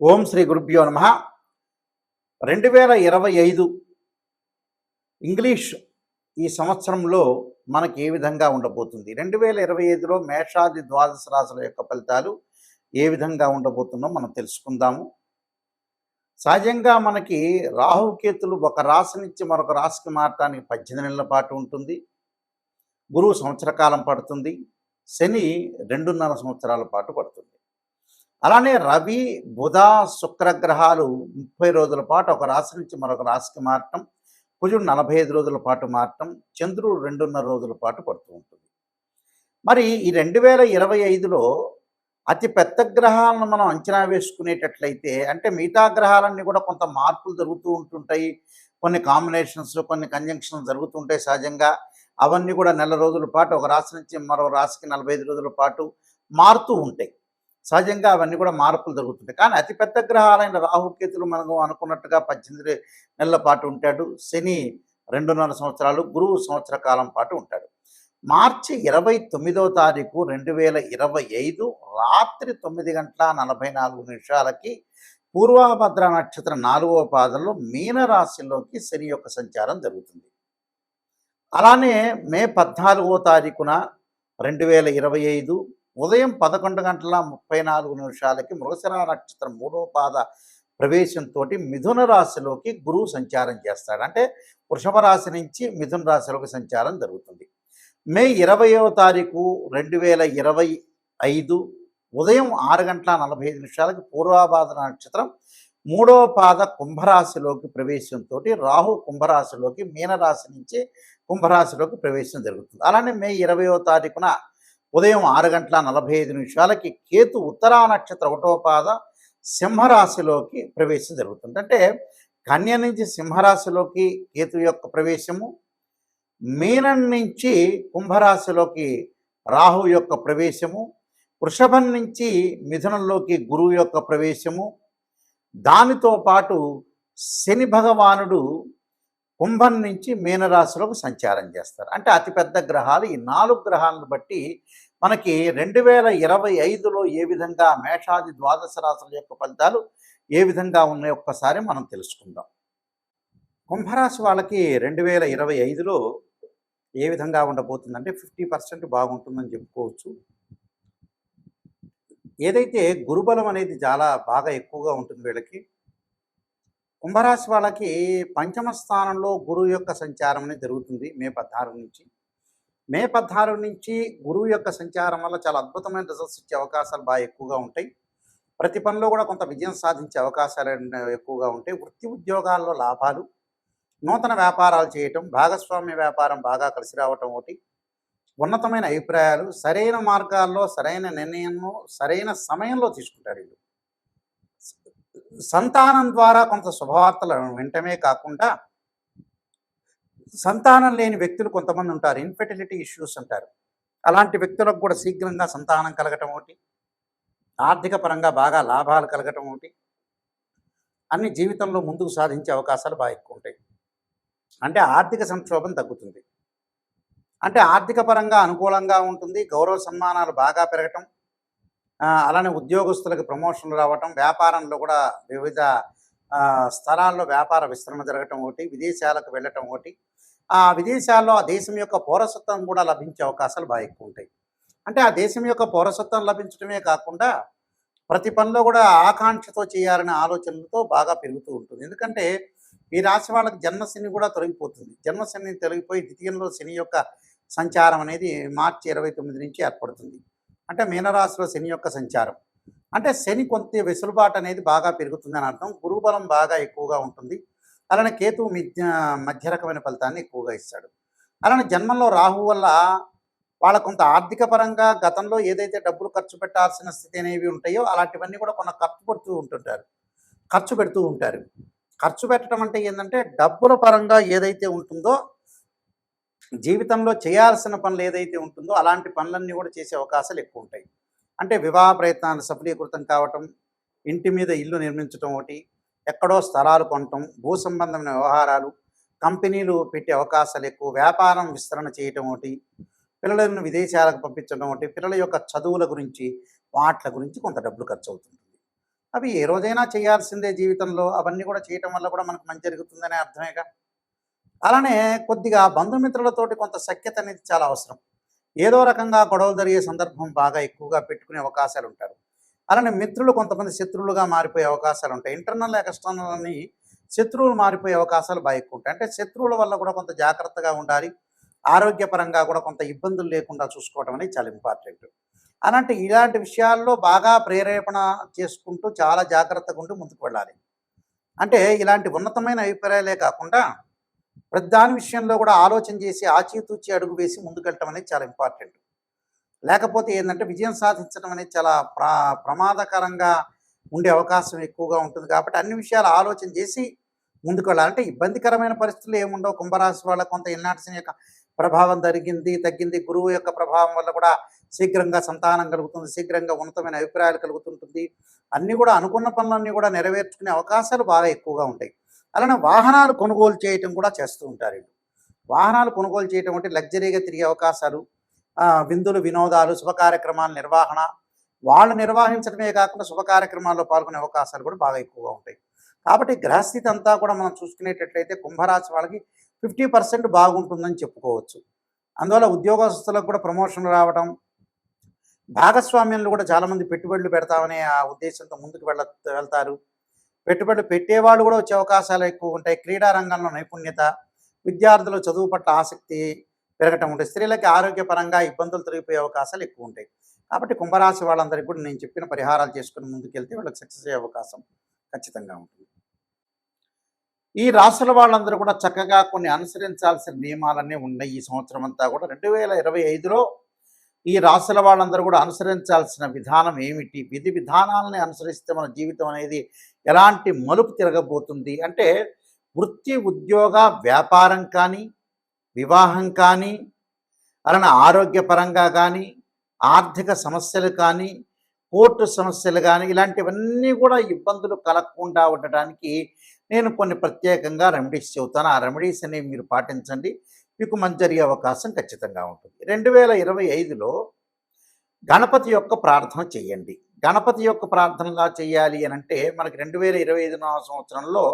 ఓం శ్రీ గురుభ్యో నమ. 2025 ఇంగ్లీష్ ఈ సంవత్సరంలో మనకి ఏ విధంగా ఉండబోతుంది? 2025లో మేషాది ద్వాదశ రాశుల యొక్క ఫలితాలు ఏ విధంగా ఉండబోతుందో మనం తెలుసుకుందాము. సహజంగా మనకి రాహుకేతులు ఒక రాశి నుంచి మరొక రాశికి మారటానికి 18 నెలల పాటు ఉంటుంది. గురువు సంవత్సర కాలం పడుతుంది. శని 2.5 సంవత్సరాల పాటు పడుతుంది. అలానే రవి, బుధ, శుక్ర గ్రహాలు 30 రోజుల పాటు ఒక రాశి నుంచి మరొక రాశికి మారటం, కుజుడు 45 రోజుల పాటు మారటం, చంద్రుడు 2.5 రోజుల పాటు పడుతూ ఉంటుంది. మరి ఈ 2025లో అతి పెద్ద గ్రహాలను మనం అంచనా వేసుకునేటట్లయితే, అంటే మిగతా గ్రహాలన్నీ కూడా కొంత మార్పులు జరుగుతూ ఉంటుంటాయి. కొన్ని కాంబినేషన్స్, కొన్ని కంజంక్షన్స్ జరుగుతుంటాయి సహజంగా. అవన్నీ కూడా నెల రోజుల పాటు ఒక రాశి నుంచి మరో రాశికి 45 రోజుల పాటు మారుతూ ఉంటాయి. సహజంగా అవన్నీ కూడా మార్పులు జరుగుతుంటాయి. కానీ అతిపెద్ద గ్రహాలైన రాహుకేతులు మనకు అనుకున్నట్టుగా 18 నెలల పాటు ఉంటాడు. శని 2.5 సంవత్సరాలు, గురువు సంవత్సర కాలం పాటు ఉంటాడు. మార్చి 29వ తారీఖు 2025 రాత్రి 9:44 పూర్వభద్ర నక్షత్రం 4వ పాదంలో మీనరాశిలోకి శని యొక్క సంచారం జరుగుతుంది. అలానే మే 14వ తారీఖున 2025 ఉదయం 11:34 మృగశిర నక్షత్రం 3వ పాద ప్రవేశంతో మిథున రాశిలోకి గురువు సంచారం చేస్తాడు. అంటే వృషభ రాశి నుంచి మిథున రాశిలోకి సంచారం జరుగుతుంది. మే 20వ తారీఖు 2025 ఉదయం 6:45 పూర్వభాద్ర నక్షత్రం 3వ పాద కుంభరాశిలోకి ప్రవేశంతో రాహు కుంభరాశిలోకి మీనరాశి నుంచి కుంభరాశిలోకి ప్రవేశం జరుగుతుంది. అలానే మే 20వ తారీఖున ఉదయం 6:45 కేతు ఉత్తరా నక్షత్ర 1వ పాద సింహరాశిలోకి ప్రవేశం జరుగుతుంది. అంటే కన్య నుంచి సింహరాశిలోకి కేతు యొక్క ప్రవేశము, మీనం నుంచి కుంభరాశిలోకి రాహు యొక్క ప్రవేశము, వృషభం నుంచి మిథునంలోకి గురువు యొక్క ప్రవేశము, దానితో పాటు శని భగవానుడు కుంభం నుంచి మీనరాశిలోకి సంచారం చేస్తారు. అంటే అతిపెద్ద గ్రహాలు ఈ 4 గ్రహాలను బట్టి మనకి 2025లో ఏ విధంగా మేషాది ద్వాదశ రాశుల యొక్క ఫలితాలు ఏ విధంగా ఉన్నాయో ఒక్కసారి మనం తెలుసుకుందాం. కుంభరాశి వాళ్ళకి 2025లో ఏ విధంగా ఉండబోతుందంటే 50% బాగుంటుందని చెప్పుకోవచ్చు. ఏదైతే గురుబలం అనేది చాలా బాగా ఎక్కువగా ఉంటుంది వీళ్ళకి. కుంభరాశి వాళ్ళకి పంచమ స్థానంలో గురువు యొక్క సంచారం అనేది జరుగుతుంది మే 16 నుంచి. మే 16 నుంచి గురువు యొక్క సంచారం వల్ల చాలా అద్భుతమైన రిజల్ట్స్ ఇచ్చే అవకాశాలు బాగా ఎక్కువగా ఉంటాయి. ప్రతి పనిలో కూడా కొంత విజయం సాధించే అవకాశాలు ఎక్కువగా ఉంటాయి. వృత్తి ఉద్యోగాల్లో లాభాలు, నూతన వ్యాపారాలు చేయటం, భాగస్వామ్య వ్యాపారం బాగా కలిసి రావటం ఒకటి, ఉన్నతమైన అభిప్రాయాలు, సరైన మార్గాల్లో సరైన నిర్ణయంలో సరైన సమయంలో తీసుకుంటారు వీళ్ళు. సంతానం ద్వారా కొంత శుభవార్తలు వినటమే కాకుండా సంతానం లేని వ్యక్తులు కొంతమంది ఉంటారు, ఇన్ఫెర్టిలిటీ ఇష్యూస్ అంటారు. అలాంటి వ్యక్తులకు కూడా శీఘ్రంగా సంతానం కలగటం ఒకటి, ఆర్థిక పరంగా బాగా లాభాలు కలగటం ఒకటి, అన్ని జీవితంలో ముందుకు సాధించే అవకాశాలు బాగా ఎక్కువ ఉంటాయి. అంటే ఆర్థిక సంక్షోభం తగ్గుతుంది. అంటే ఆర్థిక పరంగా అనుకూలంగా ఉంటుంది. గౌరవ సన్మానాలు బాగా పెరగటం, అలానే ఉద్యోగస్తులకు ప్రమోషన్లు రావటం, వ్యాపారంలో కూడా వివిధ స్థలాల్లో వ్యాపార విస్తరణ జరగటం ఒకటి, విదేశాలకు వెళ్ళటం ఒకటి, ఆ విదేశాల్లో ఆ దేశం యొక్క పౌరసత్వం కూడా లభించే అవకాశాలు బాగా ఎక్కువ ఉంటాయి. అంటే ఆ దేశం యొక్క పౌరసత్వం లభించడమే కాకుండా ప్రతి పనిలో కూడా ఆకాంక్షతో చేయాలనే ఆలోచనలతో బాగా పెరుగుతూ ఉంటుంది. ఎందుకంటే ఈ రాశి వాళ్ళకి జన్మశని కూడా తొలగిపోతుంది. జన్మశని తొలగిపోయి ద్వితీయంలో శని యొక్క సంచారం అనేది మార్చి 29 నుంచి ఏర్పడుతుంది. అంటే మీనరాశిలో శని యొక్క సంచారం అంటే శని కొంత వెసులుబాటు అనేది బాగా పెరుగుతుందని అర్థం. గురుబలం బాగా ఎక్కువగా ఉంటుంది. అలానే కేతువు మధ్య రకమైన ఫలితాన్ని ఎక్కువగా ఇస్తాడు. అలానే జన్మంలో రాహు వల్ల వాళ్ళ కొంత ఆర్థిక పరంగా గతంలో ఏదైతే డబ్బులు ఖర్చు పెట్టాల్సిన స్థితి అనేవి ఉంటాయో అలాంటివన్నీ కూడా కొంత ఖర్చు పెడుతూ ఉంటారు. ఖర్చు పెట్టడం అంటే ఏంటంటే డబ్బుల పరంగా ఏదైతే ఉంటుందో, జీవితంలో చేయాల్సిన పనులు ఏదైతే ఉంటుందో అలాంటి పనులన్నీ కూడా చేసే అవకాశాలు ఎక్కువ ఉంటాయి. అంటే వివాహ ప్రయత్నాలు సఫలీకృతం కావటం, ఇంటి మీద ఇల్లు నిర్మించడం ఒకటి, ఎక్కడో స్థలాలు కొనటం, భూ సంబంధమైన వ్యవహారాలు, కంపెనీలు పెట్టే అవకాశాలు ఎక్కువ, వ్యాపారం విస్తరణ చేయటం ఒకటి, పిల్లలను విదేశాలకు పంపించడం ఒకటి, పిల్లల యొక్క చదువుల గురించి వాటి గురించి కొంత డబ్బులు ఖర్చు అవుతుంటుంది. అవి ఏ రోజైనా చేయాల్సిందే జీవితంలో. అవన్నీ కూడా చేయటం వల్ల కూడా మనకు మంచి జరుగుతుందనే అర్థమేగా. అలానే కొద్దిగా బంధుమిత్రులతోటి కొంత సఖ్యత అనేది చాలా అవసరం. ఏదో రకంగా గొడవలు జరిగే సందర్భం బాగా ఎక్కువగా పెట్టుకునే అవకాశాలుంటారు. అలానే మిత్రులు కొంతమంది శత్రువులుగా మారిపోయే అవకాశాలుంటాయి. ఇంటర్నల్, ఎక్స్‌టర్నల్ అని శత్రువులు మారిపోయే అవకాశాలు బాగా ఎక్కువుంటాయి. అంటే శత్రువుల వల్ల కూడా కొంత జాగ్రత్తగా ఉండాలి. ఆరోగ్యపరంగా కూడా కొంత ఇబ్బందులు లేకుండా చూసుకోవడం అనేది చాలా ఇంపార్టెంట్. ఇలాంటి విషయాల్లో బాగా ప్రేరేపణ చేసుకుంటూ చాలా జాగ్రత్తగా ఉంటూ ముందుకు వెళ్ళాలి. అంటే ఇలాంటి ఉన్నతమైన అభిప్రాయాలే కాకుండా ప్రతిదాని విషయంలో కూడా ఆలోచన చేసి ఆచితూచి అడుగు వేసి ముందుకెళ్ళటం అనేది చాలా ఇంపార్టెంట్. లేకపోతే ఏందంటే విజయం సాధించడం అనేది చాలా ప్రమాదకరంగా ఉండే అవకాశం ఎక్కువగా ఉంటుంది. కాబట్టి అన్ని విషయాలు ఆలోచన చేసి ముందుకు వెళ్ళాలి. అంటే ఇబ్బందికరమైన పరిస్థితులు ఏముండవు. కుంభరాశి వాళ్ళకి కొంత ఏలినాటి శని యొక్క ప్రభావం తగ్గింది. గురువు యొక్క ప్రభావం వల్ల కూడా శీఘ్రంగా సంతానం కలుగుతుంది. శీఘ్రంగా ఉన్నతమైన అభిప్రాయాలు కలుగుతుంటుంది. అన్నీ కూడా అనుకున్న పనులన్నీ కూడా నెరవేర్చుకునే అవకాశాలు బాగా ఎక్కువగా ఉంటాయి. అలానే వాహనాలు కొనుగోలు చేయటం కూడా చేస్తూ ఉంటారు వీళ్ళు. వాహనాలు కొనుగోలు చేయటం అంటే లగ్జరీగా తిరిగే అవకాశాలు, విందులు, వినోదాలు, శుభ కార్యక్రమాల నిర్వహణ, వాళ్ళు నిర్వహించడమే కాకుండా శుభ కార్యక్రమాల్లో పాల్గొనే అవకాశాలు కూడా బాగా ఎక్కువగా ఉంటాయి. కాబట్టి గ్రహస్థితి అంతా కూడా మనం చూసుకునేటట్లయితే కుంభరాశి వాళ్ళకి 50% బాగుంటుందని చెప్పుకోవచ్చు. అందువల్ల ఉద్యోగస్తులకు కూడా ప్రమోషన్లు రావడం, భాగస్వామ్యంలో కూడా చాలామంది పెట్టుబడులు పెడతామనే ఆ ఉద్దేశంతో ముందుకు వెళ్తారు. పెట్టుబడులు పెట్టేవాళ్ళు కూడా వచ్చే అవకాశాలు ఎక్కువ ఉంటాయి. క్రీడా రంగంలో నైపుణ్యత, విద్యార్థులు చదువు పట్ల ఆసక్తి పెరగటం ఉంటాయి. స్త్రీలకి ఆరోగ్యపరంగా ఇబ్బందులు తొలగిపోయే అవకాశాలు ఎక్కువ ఉంటాయి. కాబట్టి కుంభరాశి వాళ్ళందరికీ కూడా నేను చెప్పిన పరిహారాలు చేసుకుని ముందుకెళ్తే వాళ్ళకి సక్సెస్ అయ్యే అవకాశం ఖచ్చితంగా ఉంటుంది. ఈ రాశుల వాళ్ళందరూ కూడా చక్కగా కొన్ని అనుసరించాల్సిన నియమాలన్నీ ఉన్నాయి. ఈ సంవత్సరం అంతా కూడా 2025లో ఈ రాశుల వాళ్ళందరూ కూడా అనుసరించాల్సిన విధానం ఏమిటి, విధి విధానాలని అనుసరిస్తే మన జీవితం అనేది ఎలాంటి మలుపు తిరగబోతుంది అంటే, వృత్తి, ఉద్యోగ, వ్యాపారం కానీ, వివాహం కానీ, అలానే ఆరోగ్యపరంగా కానీ, ఆర్థిక సమస్యలు కానీ, కోర్టు సమస్యలు కానీ, ఇలాంటివన్నీ కూడా ఇబ్బందులు కలగకుండా ఉండటానికి నేను కొన్ని ప్రత్యేకంగా రెమెడీస్ చెబుతాను. ఆ రెమెడీస్ అనేవి మీరు పాటించండి. మీకు మంచి జరిగే అవకాశం ఖచ్చితంగా ఉంటుంది. 2025లో గణపతి యొక్క ప్రార్థన చేయండి. గణపతి యొక్క ప్రార్థనలా చేయాలి అని అంటే మనకి 2025 సంవత్సరంలో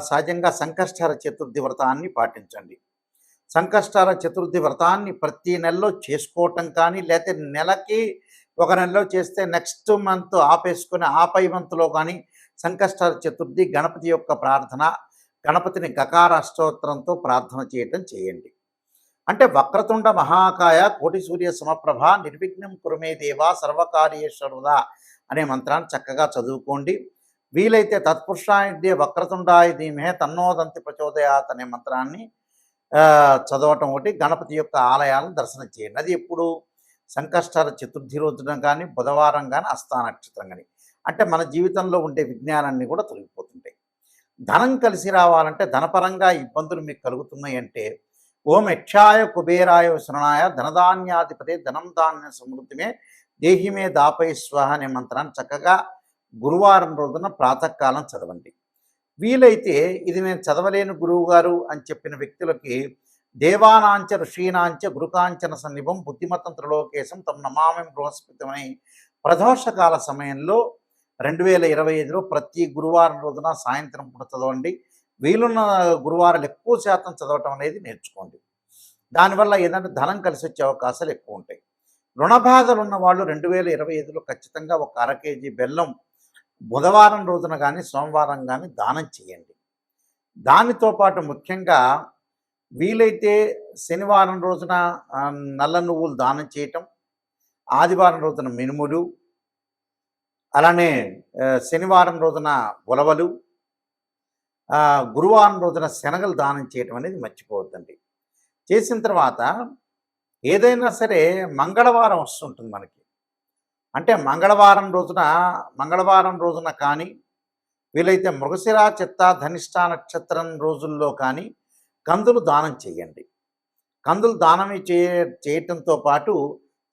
సహజంగా సంకష్టహర చతుర్థి వ్రతాన్ని పాటించండి. సంకష్టహర చతుర్థి వ్రతాన్ని ప్రతి నెలలో చేసుకోవటం కానీ, లేకపోతే నెలకి ఒక నెలలో చేస్తే నెక్స్ట్ మంత్ ఆపేసుకొని ఆపై మంత్లో కానీ సంకష్టహర చతుర్థి గణపతి యొక్క ప్రార్థన, గణపతిని గకార అష్టోత్తరంతో ప్రార్థన చేయటం చేయండి. అంటే వక్రతుండ మహాకాయ కోటి సూర్య సమప్రభ నిర్విఘ్నం కురుమే దేవ సర్వకార్యేశ్వరుదా అనే మంత్రాన్ని చక్కగా చదువుకోండి. వీలైతే తత్పురుషాయుధ్య వక్రతుండాయ ధీమహే తన్నోదంతి ప్రచోదయాత్ అనే మంత్రాన్ని చదవటం ఒకటి. గణపతి యొక్క ఆలయాలను దర్శనం చేయండి. అది ఎప్పుడు సంకష్టహర చతుర్థి రోజున కానీ, బుధవారం కానీ, హస్తా నక్షత్రం కానీ. అంటే మన జీవితంలో ఉండే విజ్ఞానాన్ని కూడా తొలగిపోతుంటాయి. ధనం కలిసి రావాలంటే, ధనపరంగా ఇబ్బందులు మీకు కలుగుతున్నాయి అంటే, ఓం యక్షాయ కుబేరాయ శరణాయ ధనధాన్యాధిపతే ధనం ధాన్య సమృద్ధిమే దేహిమే దాపై స్వాహ అనే మంత్రాన్ని చక్కగా గురువారం రోజున ప్రాతకాలం చదవండి. వీలైతే ఇది నేను చదవలేని గురువు గారు అని చెప్పిన వ్యక్తులకి దేవానాంచ ఋషీనాంచ గురుకాంచన సన్నిభం బుద్ధిమతం త్రిలోకేశం తమ నమామి బృహస్పతిమని ప్రదోషకాల సమయంలో 2025లో ప్రతి గురువారం రోజున సాయంత్రం పూట చదవండి. వీలున్న గురువారాలు ఎక్కువ శాతం చదవటం అనేది నేర్చుకోండి. దానివల్ల ఏంటంటే ధనం కలిసి వచ్చే అవకాశాలు ఎక్కువ ఉంటాయి. రుణ బాధలు ఉన్న వాళ్ళు 2025లో ఖచ్చితంగా ఒక అర కేజీ బెల్లం బుధవారం రోజున కానీ, సోమవారం కానీ దానం చేయండి. దానితో పాటు ముఖ్యంగా వీలైతే శనివారం రోజున నల్ల నువ్వులు దానం చేయటం, ఆదివారం రోజున మినుములు, అలానే శనివారం రోజున ఉలవలు, గురువారం రోజున శనగలు దానం చేయటం అనేది మర్చిపోవద్దండి. చేసిన తర్వాత ఏదైనా సరే మంగళవారం వస్తుంటుంది మనకి. అంటే మంగళవారం రోజున కానీ, వీలైతే మృగశిర, చిత్త, ధనిష్ట నక్షత్రం రోజుల్లో కానీ కందులు దానం చేయండి. కందులు దానం చేయటంతో పాటు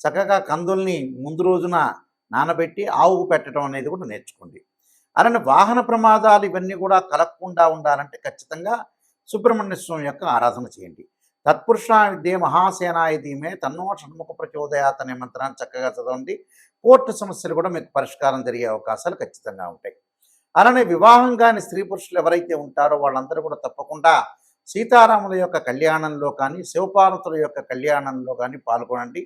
చక్కగా కందుల్ని ముందు రోజున నానబెట్టి ఆవుకు పెట్టడం అనేది కూడా నేర్చుకోండి. అలానే వాహన ప్రమాదాలు ఇవన్నీ కూడా కలగకుండా ఉండాలంటే ఖచ్చితంగా సుబ్రహ్మణ్య స్వామి యొక్క ఆరాధన చేయండి. తత్పురుషాయ విద్యే మహాసేనాయ ధీమే తన్నో షణ్ముఖ ప్రచోదయాత్ అనే మంత్రాన్ని చక్కగా చదవండి. కోర్టు సమస్యలు కూడా మీకు పరిష్కారం జరిగే అవకాశాలు ఖచ్చితంగా ఉంటాయి. అలానే వివాహం కాని స్త్రీ పురుషులు ఎవరైతే ఉంటారో వాళ్ళందరూ కూడా తప్పకుండా సీతారాముల యొక్క కళ్యాణంలో కానీ, శివపార్వతుల యొక్క కళ్యాణంలో కానీ పాల్గొనండి.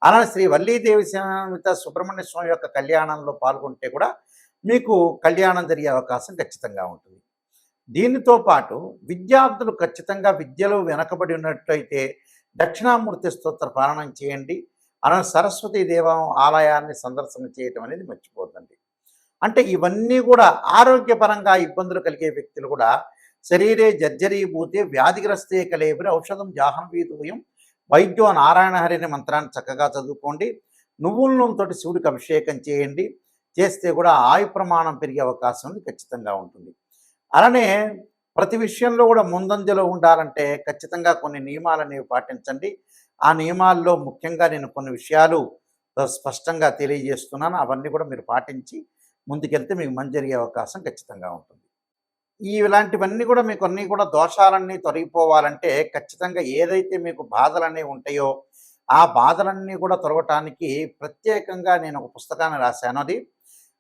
అలానే శ్రీ వల్లీదేవి సమేత సుబ్రహ్మణ్య స్వామి యొక్క కళ్యాణంలో పాల్గొంటే కూడా మీకు కళ్యాణం జరిగే అవకాశం ఖచ్చితంగా ఉంటుంది. దీనితో పాటు విద్యార్థులు ఖచ్చితంగా విద్యలో వెనకబడి ఉన్నట్లయితే దక్షిణామూర్తి స్తోత్ర పారాయణం చేయండి. అలానే సరస్వతీ దేవం ఆలయాన్ని సందర్శన చేయటం అనేది మర్చిపోద్దండి. అంటే ఇవన్నీ కూడా ఆరోగ్యపరంగా ఇబ్బందులు కలిగే వ్యక్తులు కూడా శరీరే జర్జరీభూతే వ్యాధిగ్రస్తే కలేబరి ఔషధం జాహ్నవీతూయం వైద్యో నారాయణ హరి అనే మంత్రాన్ని చక్కగా చదువుకోండి. నువ్వుల నూనెతోటి శివుడికి అభిషేకం చేయండి. చేస్తే కూడా ఆయు ప్రమాణం పెరిగే అవకాశం ఖచ్చితంగా ఉంటుంది. అలానే ప్రతి విషయంలో కూడా ముందంజలో ఉండాలంటే ఖచ్చితంగా కొన్ని నియమాలనేవి పాటించండి. ఆ నియమాల్లో ముఖ్యంగా నేను కొన్ని విషయాలు స్పష్టంగా తెలియజేస్తున్నాను. అవన్నీ కూడా మీరు పాటించి ముందుకెళ్తే మీకు మంచి జరిగే అవకాశం ఖచ్చితంగా ఉంటుంది. ఇలాంటివన్నీ కూడా మీకు అన్నీ కూడా దోషాలన్నీ తొలగిపోవాలంటే ఖచ్చితంగా ఏదైతే మీకు బాధలన్నీ ఉంటాయో ఆ బాధలన్నీ కూడా తొలగటానికి ప్రత్యేకంగా నేను ఒక పుస్తకాన్ని రాశాను. అది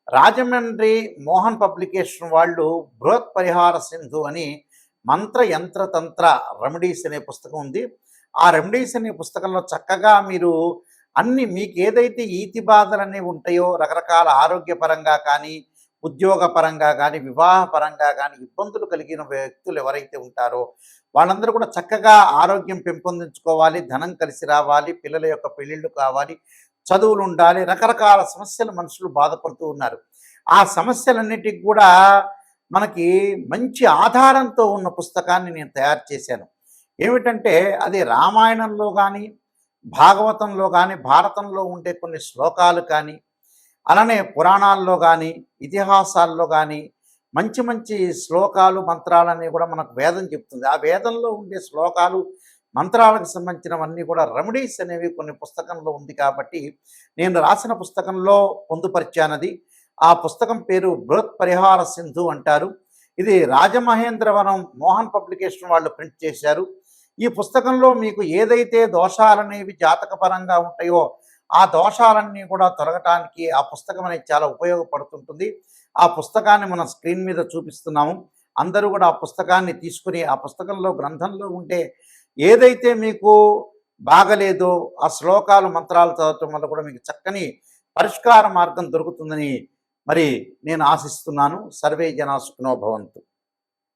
రాజమండ్రి మోహన్ పబ్లికేషన్ వాళ్ళు బృహత్ పరిహార సింధు అని మంత్ర యంత్ర తంత్ర రెమెడీస్ అనే పుస్తకం ఉంది. ఆ రెమెడీస్ అనే పుస్తకంలో చక్కగా మీరు అన్ని మీకు ఏదైతే ఈతి బాధలన్నీ ఉంటాయో రకరకాల ఆరోగ్యపరంగా కానీ, ఉద్యోగపరంగా కానీ, వివాహపరంగా కానీ ఇబ్బందులు కలిగిన వ్యక్తులు ఎవరైతే ఉంటారో వాళ్ళందరూ కూడా చక్కగా ఆరోగ్యం పెంపొందించుకోవాలి, ధనం కలిసి రావాలి, పిల్లల యొక్క పెళ్ళిళ్ళు కావాలి, చదువులు ఉండాలి, రకరకాల సమస్యలు మనుషులు బాధపడుతూ ఉన్నారు. ఆ సమస్యలన్నిటికి కూడా మనకి మంచి ఆధారంతో ఉన్న పుస్తకాన్ని నేను తయారు చేశాను. ఏమిటంటే అది రామాయణంలో కానీ, భాగవతంలో కానీ, భారతంలో ఉండే కొన్ని శ్లోకాలు కానీ, అలానే పురాణాల్లో కానీ, ఇతిహాసాల్లో కానీ మంచి మంచి శ్లోకాలు మంత్రాలన్నీ కూడా మనకు వేదం చెప్తుంది. ఆ వేదంలో ఉండే శ్లోకాలు మంత్రాలకు సంబంధించినవన్నీ కూడా రెమెడీస్ అనేవి కొన్ని పుస్తకంలో ఉంది కాబట్టి నేను రాసిన పుస్తకంలో పొందుపరిచానది. ఆ పుస్తకం పేరు బృహత్ పరిహార సింధు అంటారు. ఇది రాజమహేంద్రవరం మోహన్ పబ్లికేషన్ వాళ్ళు ప్రింట్ చేశారు. ఈ పుస్తకంలో మీకు ఏదైతే దోషాలనేవి జాతకపరంగా ఉంటాయో ఆ దోషాలన్నీ కూడా తొలగటానికి ఆ పుస్తకం అనేది చాలా ఉపయోగపడుతుంటుంది. ఆ పుస్తకాన్ని మనం స్క్రీన్ మీద చూపిస్తున్నాము. అందరూ కూడా ఆ పుస్తకాన్ని తీసుకుని ఆ పుస్తకంలో గ్రంథంలో ఉండే ఏదైతే మీకు బాగలేదో ఆ శ్లోకాలు మంత్రాలు చదవటం వల్ల కూడా మీకు చక్కని పరిష్కార మార్గం దొరుకుతుందని మరి నేను ఆశిస్తున్నాను. సర్వే జనా సుఖినో భవంతు.